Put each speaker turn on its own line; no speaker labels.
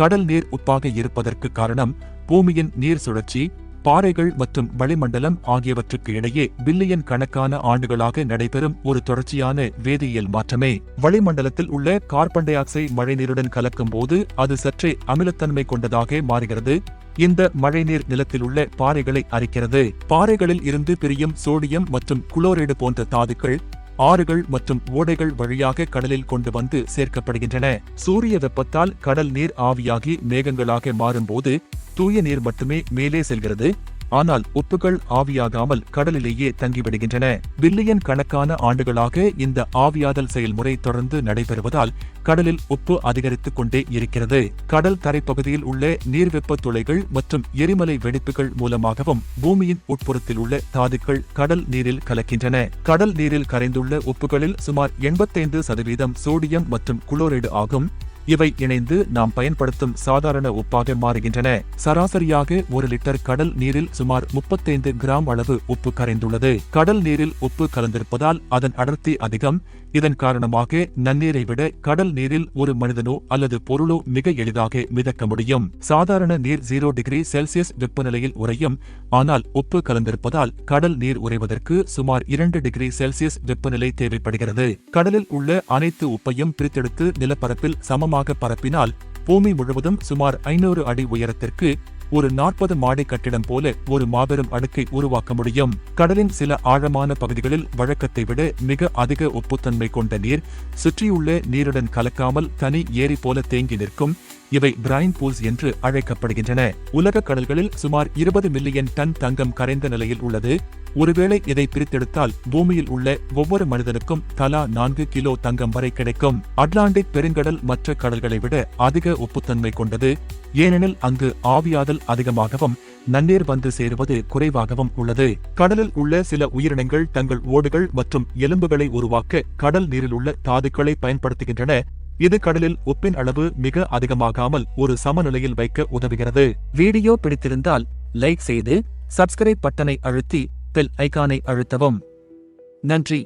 கடல் நீர் உப்பாக இருப்பதற்கு காரணம் பூமியின் நீர் சுழற்சி, பாறைகள் மற்றும் வளிமண்டலம் ஆகியவற்றுக்கு இடையே பில்லியன் கணக்கான ஆண்டுகளாக நடைபெறும் ஒரு தொடர்ச்சியான வேதியியல் மாற்றமே. வளிமண்டலத்தில் உள்ள கார்பன் டை ஆக்சைடு மழைநீருடன் கலக்கும் போது அது சற்றே அமிலத்தன்மை கொண்டதாக மாறுகிறது. இந்த மழைநீர் நிலத்தில் உள்ள பாறைகளை அரிக்கிறது. பாறைகளில் இருந்து பிரியும் சோடியம் மற்றும் குளோரைடு போன்ற தாதுக்கள் ஆறுகள் மற்றும் ஓடைகள் வழியாக கடலில் கொண்டு வந்து சேர்க்கப்படுகின்றன. சூரிய வெப்பத்தால் கடல் நீர் ஆவியாகி மேகங்களாக மாறும்போது தூய நீர் மட்டுமே மேலே செல்கிறது. ஆனால் உப்புகள் ஆவியாகாமல் கடலிலேயே தங்கிவிடுகின்றன. பில்லியன் கணக்கான ஆண்டுகளாக இந்த ஆவியாதல் செயல்முறை தொடர்ந்து நடைபெறுவதால் கடலில் உப்பு அதிகரித்துக் கொண்டே இருக்கிறது. கடல் தரைப்பகுதியில் உள்ள நீர்வெப்ப துளைகள் மற்றும் எரிமலை வெடிப்புகள் மூலமாகவும் பூமியின் உட்புறத்தில் உள்ள தாதுக்கள் கடல் நீரில் கலக்கின்றன. கடல் நீரில் கரைந்துள்ள உப்புகளில் சுமார் 85% சோடியம் மற்றும் குளோரைடு ஆகும். இவை இணைந்து நாம் பயன்படுத்தும் சாதாரண உப்பாக மாறுகின்றன. சராசரியாக 1 லிட்டர் கடல் நீரில் சுமார் 35 கிராம் அளவு உப்பு கரைந்துள்ளது. கடல் நீரில் உப்பு கலந்திருப்பதால் அதன் அடர்த்தி அதிகம். இதன் காரணமாக நன்னீரை விட கடல் நீரில் ஒரு மனிதனோ அல்லது பொருளோ மிக எளிதாக மிதக்க முடியும். சாதாரண நீர் 0 டிகிரி செல்சியஸ் வெப்பநிலையில் உறையும். ஆனால் உப்பு கலந்திருப்பதால் கடல் நீர் உறைவதற்கு சுமார் 2 டிகிரி செல்சியஸ் வெப்பநிலை தேவைப்படுகிறது. கடலில் உள்ள அனைத்து உப்பையும் பிரித்தெடுத்து நிலப்பரப்பில் சமமாக பரப்பினால் பூமி முழுவதும் சுமார் 500 அடி உயரத்திற்கு ஒரு 40 மாடி கட்டிடம் போல ஒரு மாபெரும் அடுக்கை உருவாக்க முடியும். கடலின் சில ஆழமான பகுதிகளில் வழக்கத்தை விட மிக அதிக உப்புத்தன்மை கொண்ட நீர் சுற்றியுள்ள நீருடன் கலக்காமல் தனி ஏரி போல தேங்கி நிற்கும். இவை பிரைன் பூல்ஸ் என்று அழைக்கப்படுகின்றன. உலக கடல்களில் சுமார் 20 மில்லியன் டன் தங்கம் கரைந்த நிலையில் உள்ளது. ஒருவேளை இதை பிரித்தெடுத்தால் பூமியில் உள்ள ஒவ்வொரு மனிதனுக்கும் தலா 4 கிலோ தங்கம் வரை கிடைக்கும். அட்லாண்டிக் பெருங்கடல் மற்ற கடல்களை விட அதிக உப்புத்தன்மை கொண்டது. ஏனெனில் அங்கு ஆவியாதல் அதிகமாகவும் நன்னீர் வந்து சேருவது குறைவாகவும் உள்ளது. கடலில் உள்ள சில உயிரினங்கள் தங்கள் ஓடுகள் மற்றும் எலும்புகளை உருவாக்க கடல் நீரில் உள்ள தாதுக்களை பயன்படுத்துகின்றன. இது கடலில் உப்பின் அளவு மிக அதிகமாகாமல் ஒரு சமநிலையில் வைக்க உதவுகிறது. வீடியோ பிடித்திருந்தால் லைக் செய்து சப்ஸ்கிரைப் பட்டனை அழுத்தி பெல் ஐகானை அழுத்தவும். நன்றி.